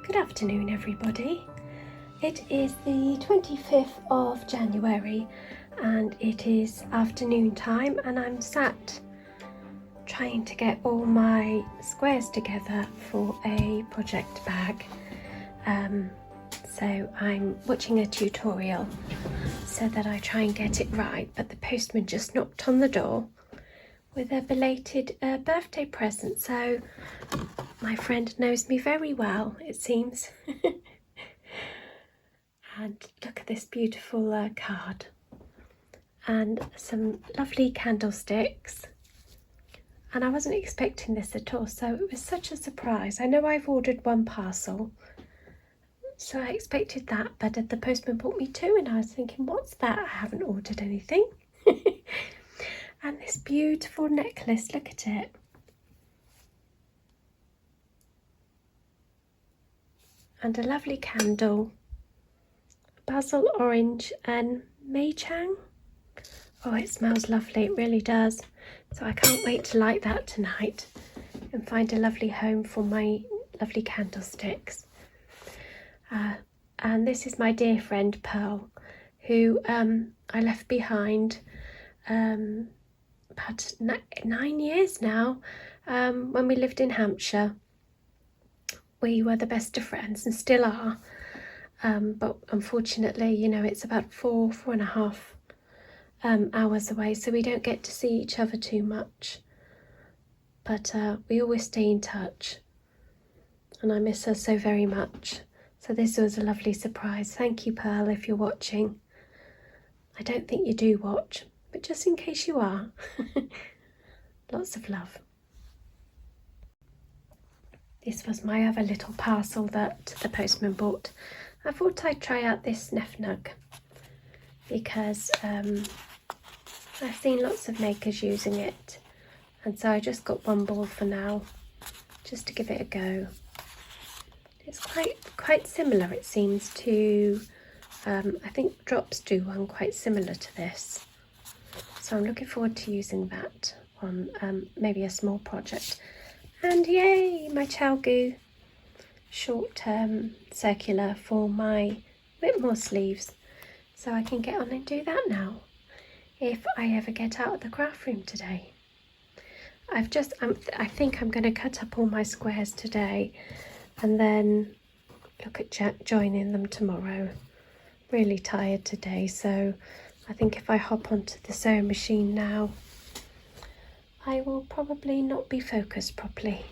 Good afternoon, everybody. It is the 25th of January and it is afternoon time, and I'm sat trying to get all my squares together for a project bag. So I'm watching a tutorial so that I try and get it right, but the postman just knocked on the door with a belated birthday present, so my friend knows me very well, it seems. And look at this beautiful card and some lovely candlesticks, and I wasn't expecting this at all, so it was such a surprise. I know I've ordered one parcel, so I expected that, but the postman brought me two, and I was thinking, what's that? I haven't ordered anything. And this beautiful necklace, look at it. And a lovely candle, basil, orange and Mei-chang. Oh, it smells lovely, it really does. So I can't wait to light that tonight and find a lovely home for my lovely candlesticks. And this is my dear friend Pearl, who I left behind about 9 years now, when we lived in Hampshire. We were the best of friends and still are, but unfortunately, you know, it's about 4.5 hours away, so we don't get to see each other too much, but we always stay in touch, and I miss her so very much. So this was a lovely surprise. Thank you, Pearl, if you're watching. I don't think you do watch, but just in case you are, lots of love. This was my other little parcel that the postman bought. I thought I'd try out this Nefnug because I've seen lots of makers using it, and so I just got one ball for now, just to give it a go. It's quite similar, it seems, to I think Drops do one quite similar to this, so I'm looking forward to using that on maybe a small project. And yay, my Chalgoo short circular for my Whitmore sleeves, so I can get on and do that now if I ever get out of the craft room today. I think I'm going to cut up all my squares today and then look at joining them tomorrow. Really tired today, so I think if I hop onto the sewing machine now, I will probably not be focused properly.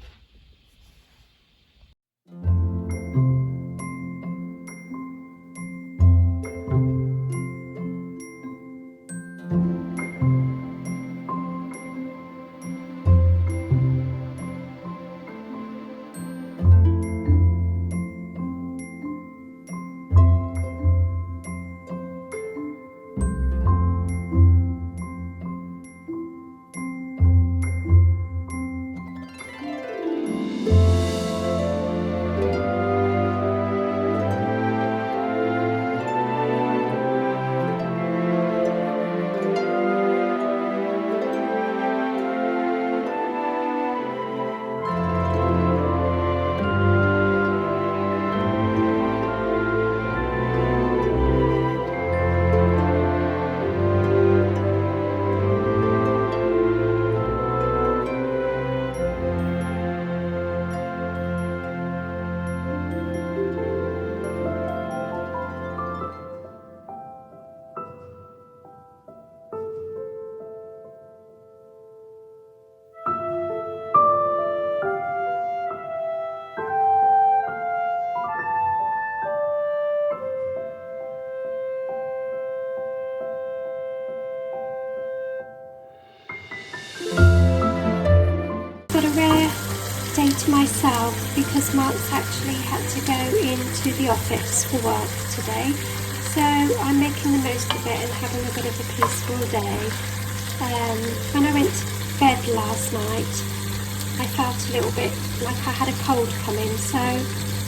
got a rare day to myself because Mark's actually had to go into the office for work today. So I'm making the most of it and having a bit of a peaceful day. When I went to bed last night, I felt a little bit like I had a cold come in. So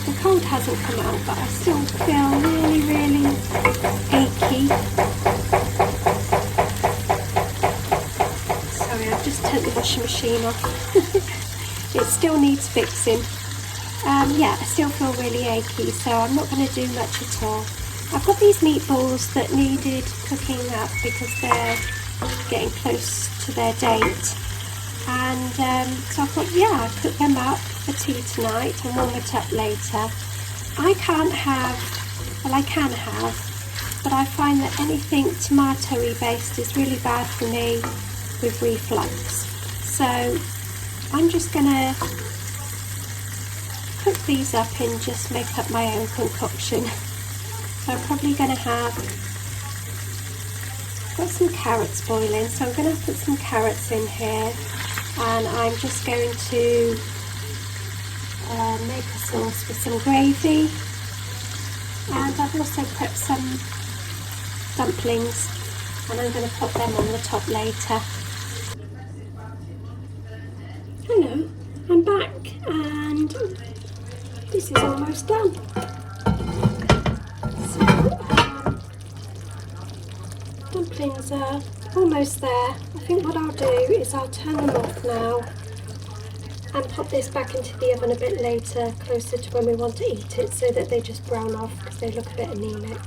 the cold hasn't come out, but I still feel really, really achy. Sorry, I've just turned the washing machine off. It still needs fixing. Yeah, I still feel really achy, so I'm not going to do much at all. I've got these meatballs that needed cooking up because they're getting close to their date. And so I thought, yeah, I'll cook them up for tea tonight and warm it up later. I can't have, well, I can have, but I find that anything tomatoey based is really bad for me with reflux. So I'm just going to cook these up and just make up my own concoction. So I'm probably going to have, got some carrots boiling, so I'm going to put some carrots in here. And I'm just going to make a sauce with some gravy, and I've also prepped some dumplings and I'm going to put them on the top later. Hello, I'm back and this is almost done. So dumplings are almost there. I think what I'll do is I'll turn them off now and pop this back into the oven a bit later, closer to when we want to eat it, so that they just brown off because they look a bit anemic.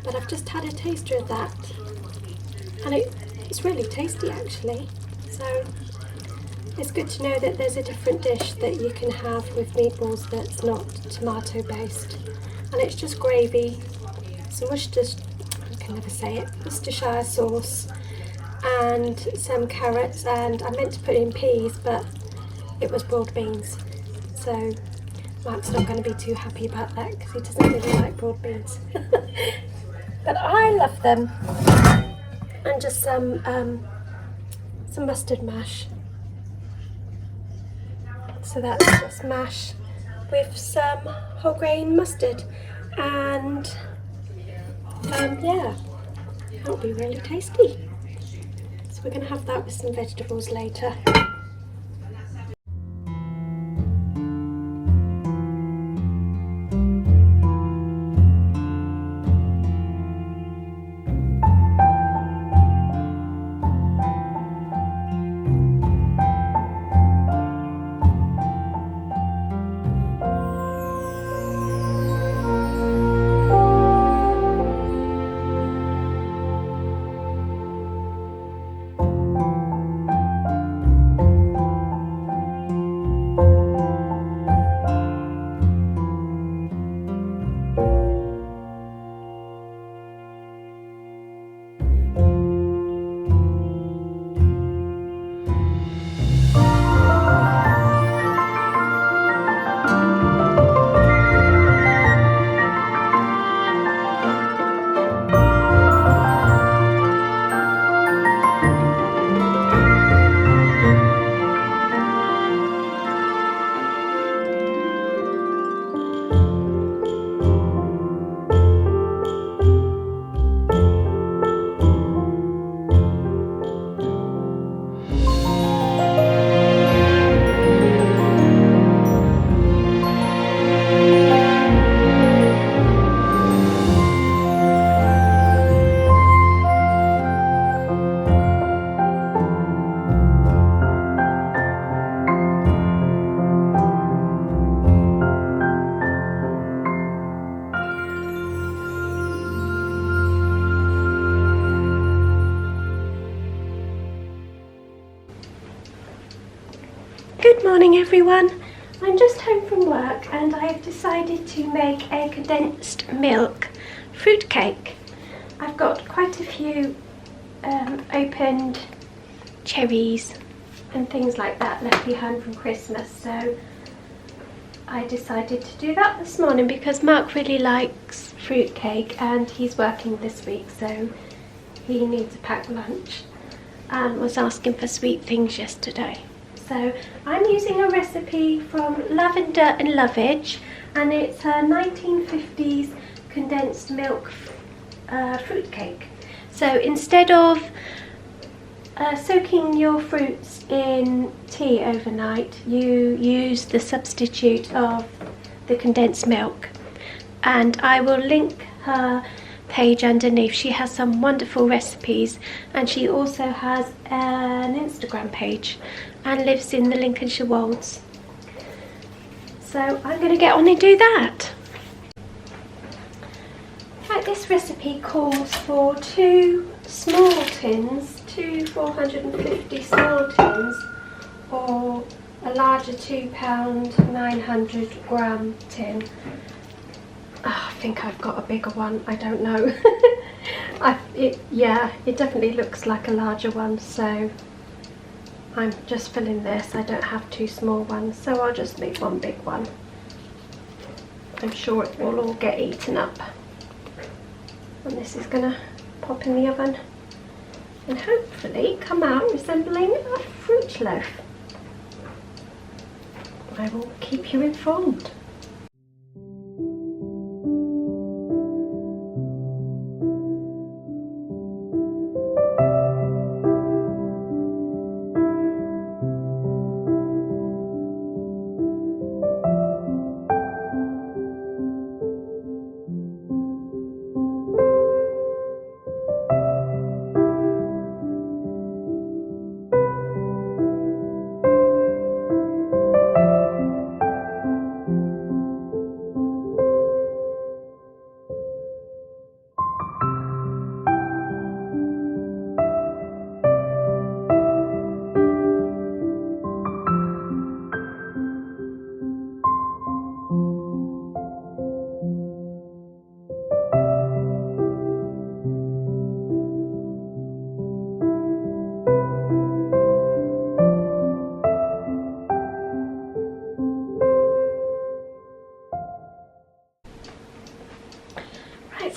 But I've just had a taster of that and it's really tasty actually. So it's good to know that there's a different dish that you can have with meatballs that's not tomato based, and it's just gravy, some Worcestershire, I can never say it, Worcestershire sauce, and some carrots, and I meant to put in peas but it was broad beans, so Mark's not going to be too happy about that because he doesn't really like broad beans. But I love them. And just some mustard mash. So that's just mash with some whole grain mustard, and yeah, that'll be really tasty. So we're going to have that with some vegetables later. Good morning everyone. I'm just home from work and I've decided to make a condensed milk fruitcake. I've got quite a few opened cherries and things like that left behind from Christmas, so I decided to do that this morning because Mark really likes fruitcake and he's working this week, so he needs a packed lunch and was asking for sweet things yesterday. So I'm using a recipe from Lavender and Lovage, and it's a 1950s condensed milk fruitcake. So instead of soaking your fruits in tea overnight, you use the substitute of the condensed milk, and I will link her page underneath. She has some wonderful recipes, and she also has an Instagram page and lives in the Lincolnshire Wolds. So I'm going to get on and do that. Right, this recipe calls for 2 small tins, 2 450 small tins, or a larger £2 900 gram tin. Oh, I think I've got a bigger one, I don't know. Yeah, it definitely looks like a larger one, so I'm just filling this. I don't have 2 small ones, so I'll just make 1 big one. I'm sure it will all get eaten up. And this is gonna pop in the oven and hopefully come out resembling a fruit loaf. I will keep you informed.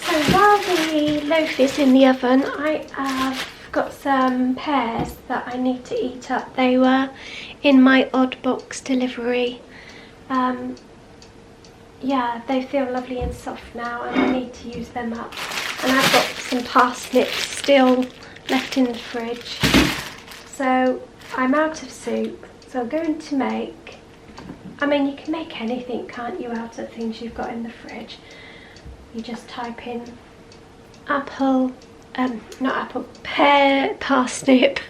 So while the loaf is in the oven, I have got some pears that I need to eat up. They were in my odd box delivery. Yeah, they feel lovely and soft now, and I need to use them up. And I've got some parsnips still left in the fridge. So I'm out of soup, so I'm going to make, I mean, you can make anything, can't you, out of things you've got in the fridge. You just type in pear, parsnip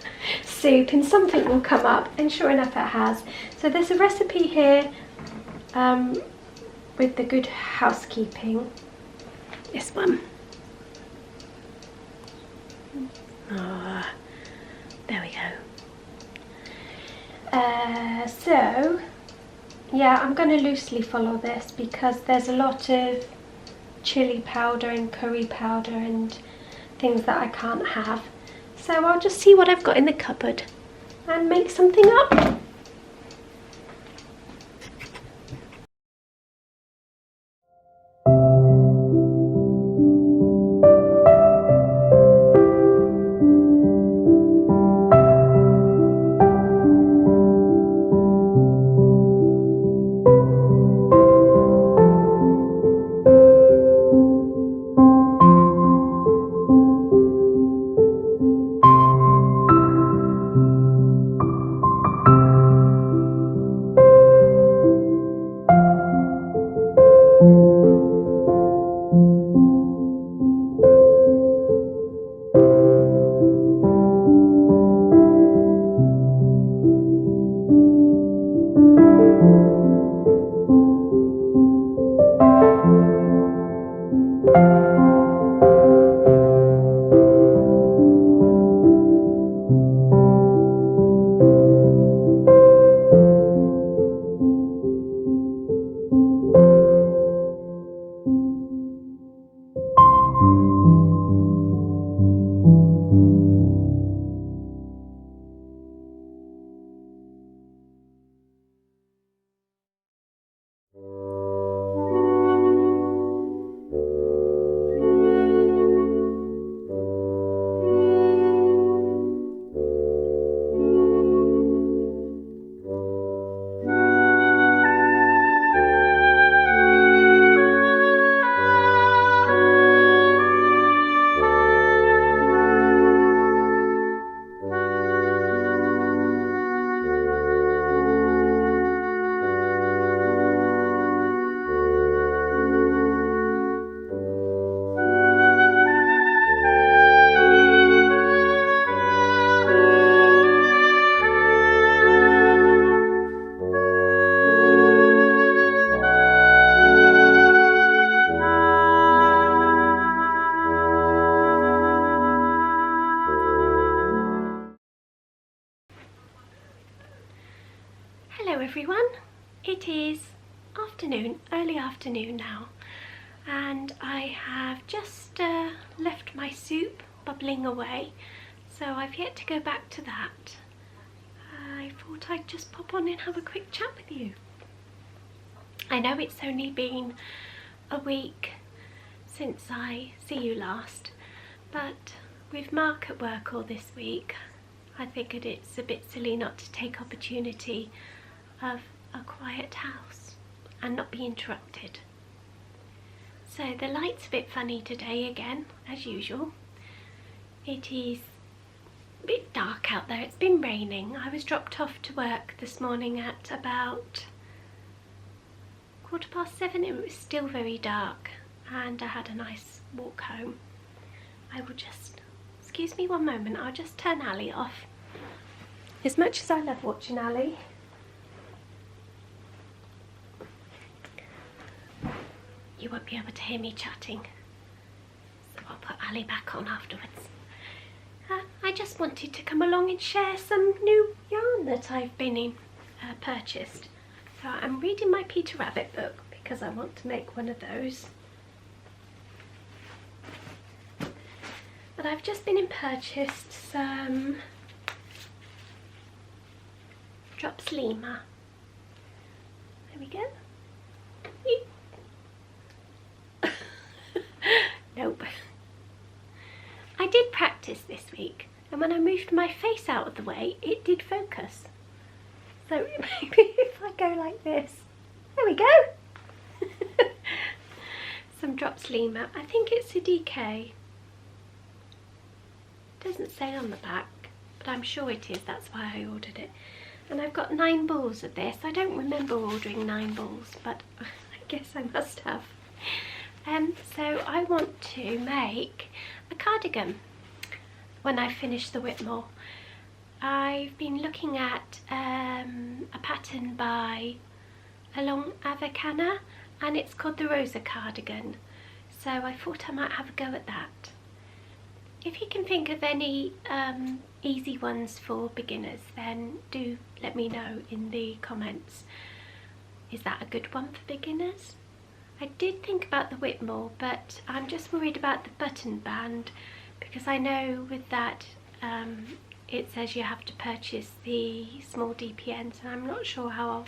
soup, and something will come up, and sure enough it has. So there's a recipe here with the Good Housekeeping, this one. Oh, there we go. So yeah, I'm going to loosely follow this because there's a lot of chili powder and curry powder and things that I can't have. So I'll just see what I've got in the cupboard and make something up. Hello everyone, it is afternoon, early afternoon now, and I have just left my soup bubbling away, so I've yet to go back to that. I thought I'd just pop on and have a quick chat with you. I know it's only been a week since I see you last, but with Mark at work all this week, I figured it's a bit silly not to take opportunity of a quiet house and not be interrupted. So the light's a bit funny today again, as usual. It is a bit dark out there, it's been raining. I was dropped off to work this morning at about 7:15. It was still very dark and I had a nice walk home. I will just, excuse me one moment, I'll just turn Ali off. As much as I love watching Ali, you won't be able to hear me chatting, so I'll put Ali back on afterwards. I just wanted to come along and share some new yarn that I've been purchased. So I'm reading my Peter Rabbit book because I want to make one of those. But I've just been and purchased some Drops Lima. There we go. Nope. I did practice this week, and when I moved my face out of the way, it did focus. So maybe if I go like this, there we go. Some Drops Lima. I think it's a DK. Doesn't say on the back, but I'm sure it is. That's why I ordered it. And I've got 9 balls of this. I don't remember ordering 9 balls, but I guess I must have. So I want to make a cardigan when I finish the Whitmore. I've been looking at a pattern by Along Avicana, and it's called the Rosa cardigan. So I thought I might have a go at that. If you can think of any easy ones for beginners, then do let me know in the comments. Is that a good one for beginners? I did think about the Whitmore, but I'm just worried about the button band, because I know with that it says you have to purchase the small DPNs, and I'm not sure how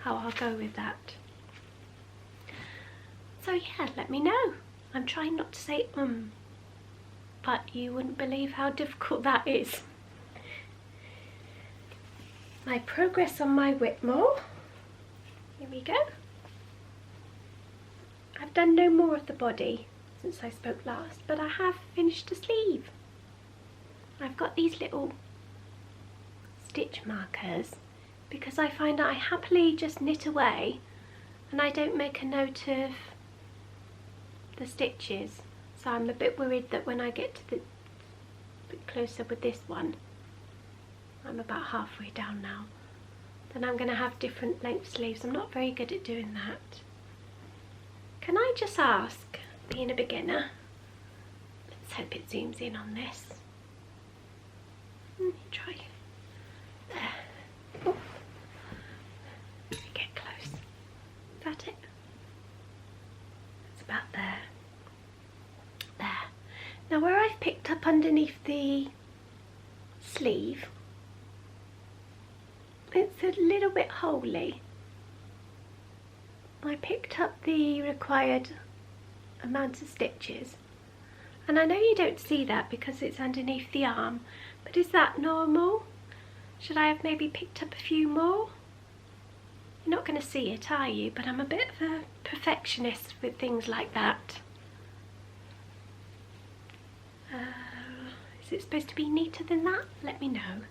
I'll go with that. So yeah, let me know. I'm trying not to say but you wouldn't believe how difficult that is. My progress on my Whitmore. Here we go. I've done no more of the body since I spoke last, but I have finished a sleeve. I've got these little stitch markers because I find that I happily just knit away and I don't make a note of the stitches. So I'm a bit worried that when I get to the bit closer with this one, I'm about halfway down now, then I'm going to have different length sleeves. I'm not very good at doing that. Can I just ask, being a beginner, let's hope it zooms in on this. Try. There. Oh. Get close. Is that it? It's about there. There. Now where I've picked up underneath the sleeve, it's a little bit holy. I picked up the required amount of stitches, and I know you don't see that because it's underneath the arm, but is that normal? Should I have maybe picked up a few more? You're not going to see it, are you? But I'm a bit of a perfectionist with things like that. Is it supposed to be neater than that? Let me know.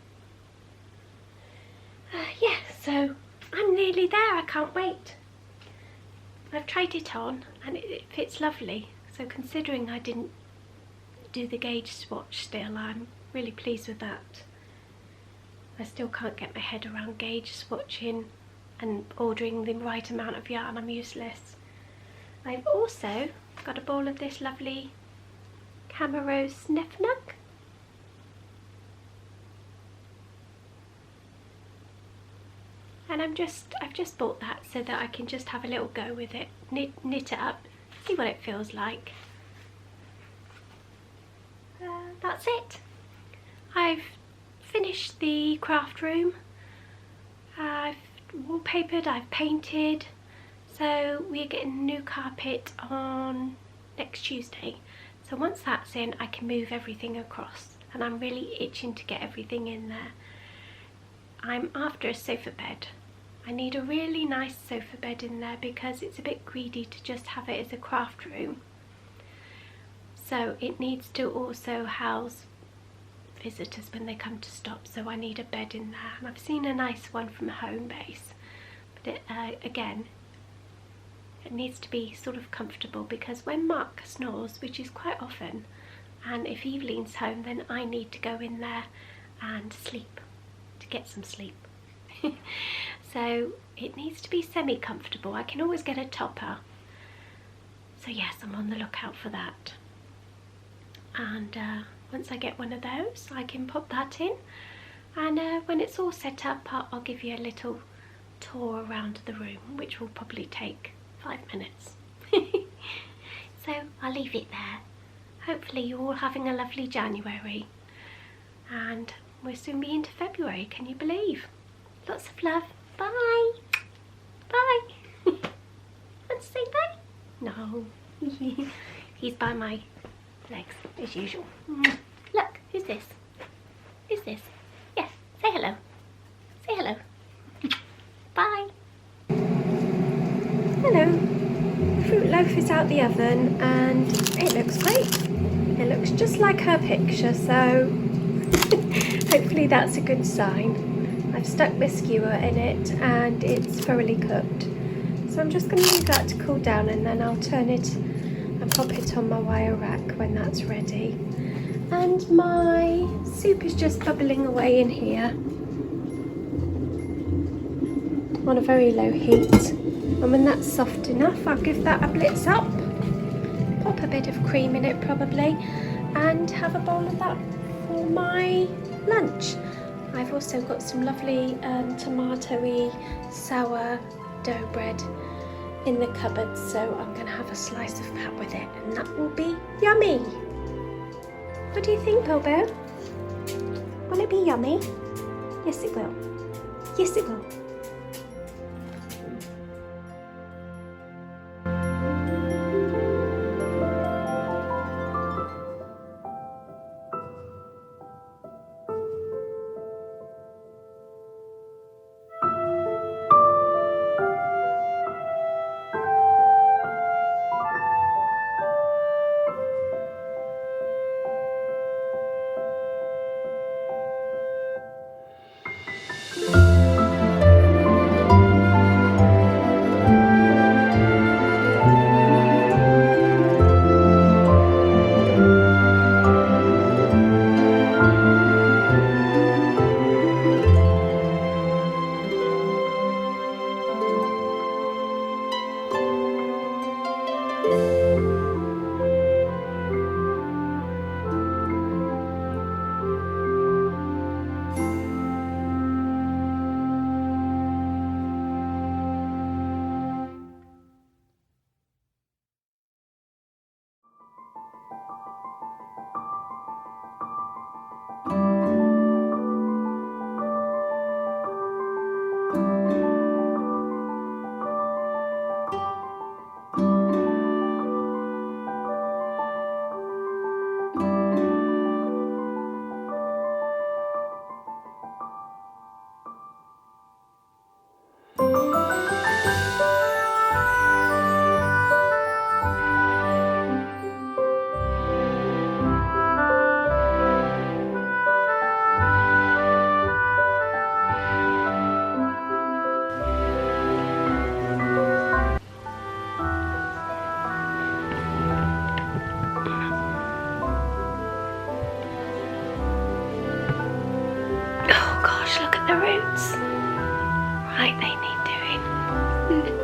Yeah, so I'm nearly there. I can't wait. I've tried it on and it fits lovely. So considering I didn't do the gauge swatch still, I'm really pleased with that. I still can't get my head around gauge swatching and ordering the right amount of yarn. I'm useless. I've also got a ball of this lovely Camarose Snefnug. and I've just bought that so that I can just have a little go with it, knit it up, see what it feels like. That's it. I've finished the craft room. I've wallpapered, I've painted, so we're getting new carpet on next Tuesday. So once that's in, I can move everything across, and I'm really itching to get everything in there. I'm after a sofa bed. I need a really nice sofa bed in there because it's a bit greedy to just have it as a craft room. So it needs to also house visitors when they come to stop, so I need a bed in there. And I've seen a nice one from Homebase, but again, it needs to be sort of comfortable, because when Mark snores, which is quite often, and if Evelyn's home, then I need to go in there and sleep, to get some sleep. So it needs to be semi-comfortable. I can always get a topper. So yes, I'm on the lookout for that. And once I get one of those, I can pop that in. And when it's all set up, I'll give you a little tour around the room, which will probably take 5 minutes. So I'll leave it there. Hopefully you're all having a lovely January. And we'll soon be into February, can you believe? Lots of love. Bye. Bye. Want to say bye? No. He's by my legs, as usual. Look, who's this? Who's this? Yes, say hello. Say hello. Bye. Hello. The fruit loaf is out the oven and it looks great. It looks just like her picture, so hopefully that's a good sign. I've stuck my skewer in it and it's thoroughly cooked. So I'm just going to leave that to cool down, and then I'll turn it and pop it on my wire rack when that's ready. And my soup is just bubbling away in here on a very low heat. And when that's soft enough, I'll give that a blitz up, pop a bit of cream in it probably, and have a bowl of that for my lunch. I've also got some lovely tomatoey sour dough bread in the cupboard, so I'm going to have a slice of that with it, and that will be yummy. What do you think, Belle? Will it be yummy? Yes it will. Yes it will. Right, they need doing.